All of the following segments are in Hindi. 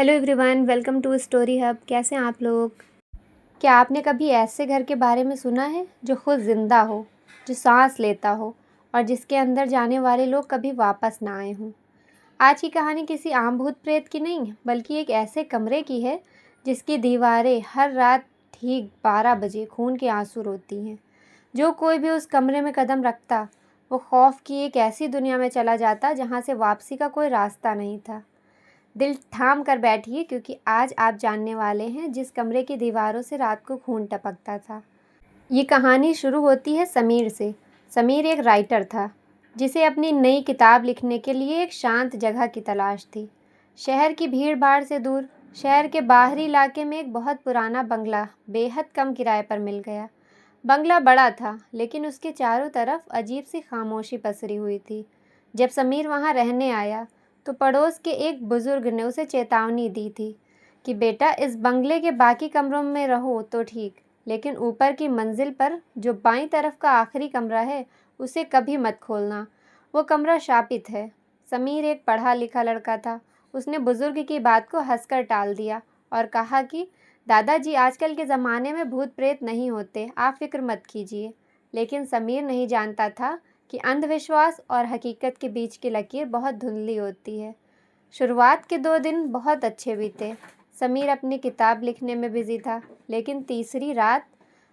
Hello everyone, welcome to Story Hub. कैसे हैं आप लोग? क्या आपने कभी ऐसे घर के बारे में सुना है जो खुद ज़िंदा हो, जो सांस लेता हो और जिसके अंदर जाने वाले लोग कभी वापस ना आए हों? आज की कहानी किसी आम भूत प्रेत की नहीं, बल्कि एक ऐसे कमरे की है जिसकी दीवारें हर रात ठीक 12 बजे खून के आंसू रोती हैं। जो कोई भी उस कमरे में कदम रखता, वो खौफ की एक ऐसी दुनिया में चला जाता जहाँ से वापसी का कोई रास्ता नहीं था। दिल थाम कर बैठिए, क्योंकि आज आप जानने वाले हैं जिस कमरे की दीवारों से रात को खून टपकता था। ये कहानी शुरू होती है समीर से। समीर एक राइटर था जिसे अपनी नई किताब लिखने के लिए एक शांत जगह की तलाश थी। शहर की भीड़ भाड़ से दूर, शहर के बाहरी इलाके में एक बहुत पुराना बंगला बेहद कम किराए पर मिल गया। बंगला बड़ा था, लेकिन उसके चारों तरफ अजीब सी खामोशी पसरी हुई थी। जब समीर वहां रहने आया तो पड़ोस के एक बुजुर्ग ने उसे चेतावनी दी थी कि बेटा, इस बंगले के बाकी कमरों में रहो तो ठीक, लेकिन ऊपर की मंजिल पर जो बाईं तरफ का आखिरी कमरा है, उसे कभी मत खोलना। वो कमरा शापित है। समीर एक पढ़ा लिखा लड़का था। उसने बुजुर्ग की बात को हंसकर टाल दिया और कहा कि दादाजी, आजकल के ज़माने में भूत प्रेत नहीं होते, आप फिक्र मत कीजिए। लेकिन समीर नहीं जानता था कि अंधविश्वास और हकीकत के बीच की लकीर बहुत धुंधली होती है। शुरुआत के 2 दिन बहुत अच्छे बीते। समीर अपनी किताब लिखने में बिजी था, लेकिन तीसरी रात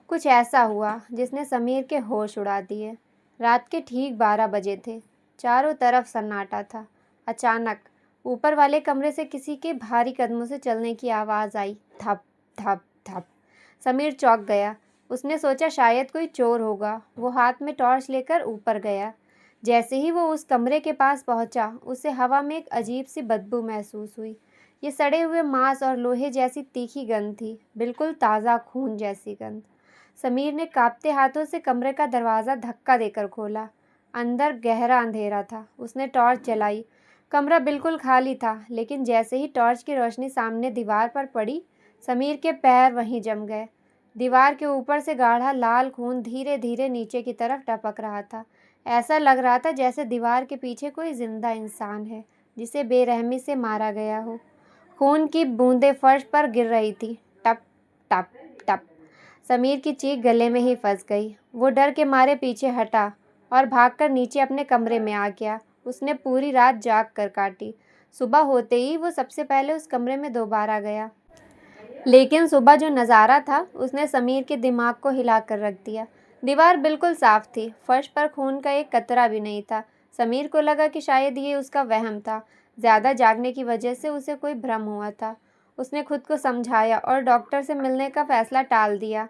कुछ ऐसा हुआ जिसने समीर के होश उड़ा दिए। रात के ठीक 12 बजे थे। चारों तरफ सन्नाटा था। अचानक ऊपर वाले कमरे से किसी के भारी कदमों से चलने की आवाज़ आई। धप धप धप। समीर चौंक गया। उसने सोचा शायद कोई चोर होगा। वो हाथ में टॉर्च लेकर ऊपर गया। जैसे ही वो उस कमरे के पास पहुंचा, उसे हवा में एक अजीब सी बदबू महसूस हुई। ये सड़े हुए मांस और लोहे जैसी तीखी गंध थी, बिल्कुल ताज़ा खून जैसी गंध। समीर ने कांपते हाथों से कमरे का दरवाज़ा धक्का देकर खोला। अंदर गहरा अंधेरा था। उसने टॉर्च जलाई। कमरा बिल्कुल खाली था, लेकिन जैसे ही टॉर्च की रोशनी सामने दीवार पर पड़ी, समीर के पैर वहीं जम गए। दीवार के ऊपर से गाढ़ा लाल खून धीरे धीरे नीचे की तरफ टपक रहा था। ऐसा लग रहा था जैसे दीवार के पीछे कोई जिंदा इंसान है, जिसे बेरहमी से मारा गया हो। खून की बूंदें फर्श पर गिर रही थी। टप टप टप। समीर की चीख गले में ही फंस गई। वो डर के मारे पीछे हटा और भागकर नीचे अपने कमरे में आ गया। उसने पूरी रात जाग कर काटी। सुबह होते ही वो सबसे पहले उस कमरे में दोबारा गया। लेकिन सुबह जो नज़ारा था, उसने समीर के दिमाग को हिला कर रख दिया। दीवार बिल्कुल साफ थी। फर्श पर खून का एक कतरा भी नहीं था। समीर को लगा कि शायद ये उसका वहम था। ज़्यादा जागने की वजह से उसे कोई भ्रम हुआ था। उसने खुद को समझाया और डॉक्टर से मिलने का फैसला टाल दिया।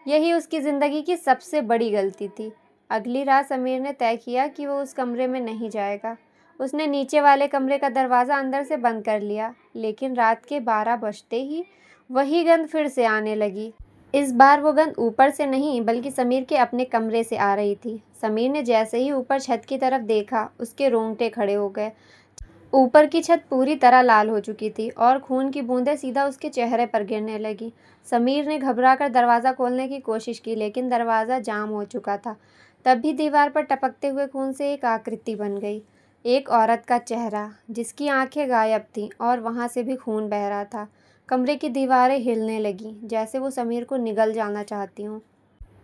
यही उसकी ज़िंदगी की सबसे बड़ी गलती थी। अगली रात समीर ने तय किया कि वो उस कमरे में नहीं जाएगा। उसने नीचे वाले कमरे का दरवाज़ा अंदर से बंद कर लिया। लेकिन रात के 12 बजते ही वही गंध फिर से आने लगी। इस बार वो गंध ऊपर से नहीं, बल्कि समीर के अपने कमरे से आ रही थी। समीर ने जैसे ही ऊपर छत की तरफ देखा, उसके रोंगटे खड़े हो गए। ऊपर की छत पूरी तरह लाल हो चुकी थी और खून की बूंदें सीधा उसके चेहरे पर गिरने लगी। समीर ने घबराकर दरवाज़ा खोलने की कोशिश की, लेकिन दरवाज़ा जाम हो चुका था। तभी दीवार पर टपकते हुए खून से एक आकृति बन गई। एक औरत का चेहरा, जिसकी आंखें गायब थीं और वहाँ से भी खून बह रहा था। कमरे की दीवारें हिलने लगीं, जैसे वो समीर को निगल जाना चाहती हों।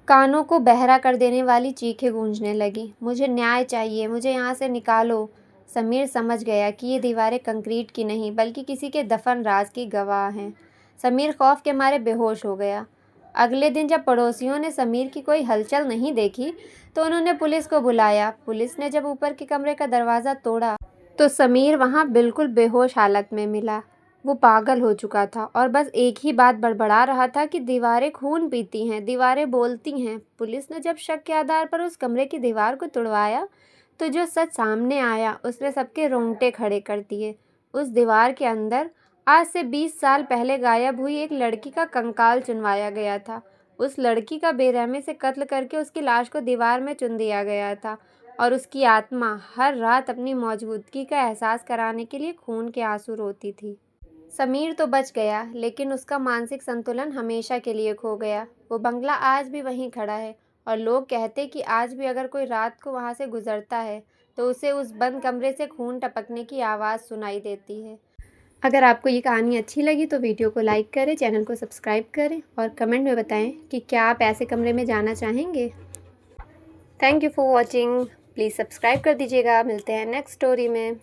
कानों को बहरा कर देने वाली चीखें गूंजने लगीं। मुझे न्याय चाहिए, मुझे यहाँ से निकालो। समीर समझ गया कि ये दीवारें कंक्रीट की नहीं, बल्कि किसी के दफन राज की गवाह हैं। समीर खौफ के मारे बेहोश हो गया। अगले दिन जब पड़ोसियों ने समीर की कोई हलचल नहीं देखी, तो उन्होंने पुलिस को बुलाया। पुलिस ने जब ऊपर के कमरे का दरवाज़ा तोड़ा, तो समीर वहाँ बिल्कुल बेहोश हालत में मिला। वो पागल हो चुका था और बस एक ही बात बड़बड़ा रहा था कि दीवारें खून पीती हैं, दीवारें बोलती हैं। पुलिस ने जब शक के आधार पर उस कमरे की दीवार को तुड़वाया, तो जो सच सामने आया उसने सबके रोंगटे खड़े कर दिए। उस दीवार के अंदर आज से 20 साल पहले गायब हुई एक लड़की का कंकाल चुनवाया गया था। उस लड़की का बेरहमी से कत्ल करके उसकी लाश को दीवार में चुन दिया गया था और उसकी आत्मा हर रात अपनी मौजूदगी का एहसास कराने के लिए खून के आंसू रोती थी। समीर तो बच गया, लेकिन उसका मानसिक संतुलन हमेशा के लिए खो गया। वो बंगला आज भी वहीं खड़ा है और लोग कहते कि आज भी अगर कोई रात को वहां से गुजरता है, तो उसे उस बंद कमरे से खून टपकने की आवाज़ सुनाई देती है। अगर आपको ये कहानी अच्छी लगी तो वीडियो को लाइक करें, चैनल को सब्सक्राइब करें और कमेंट में बताएं कि क्या आप ऐसे कमरे में जाना चाहेंगे। Thank you for watching. Please subscribe कर दीजिएगा। मिलते हैं नेक्स्ट स्टोरी में।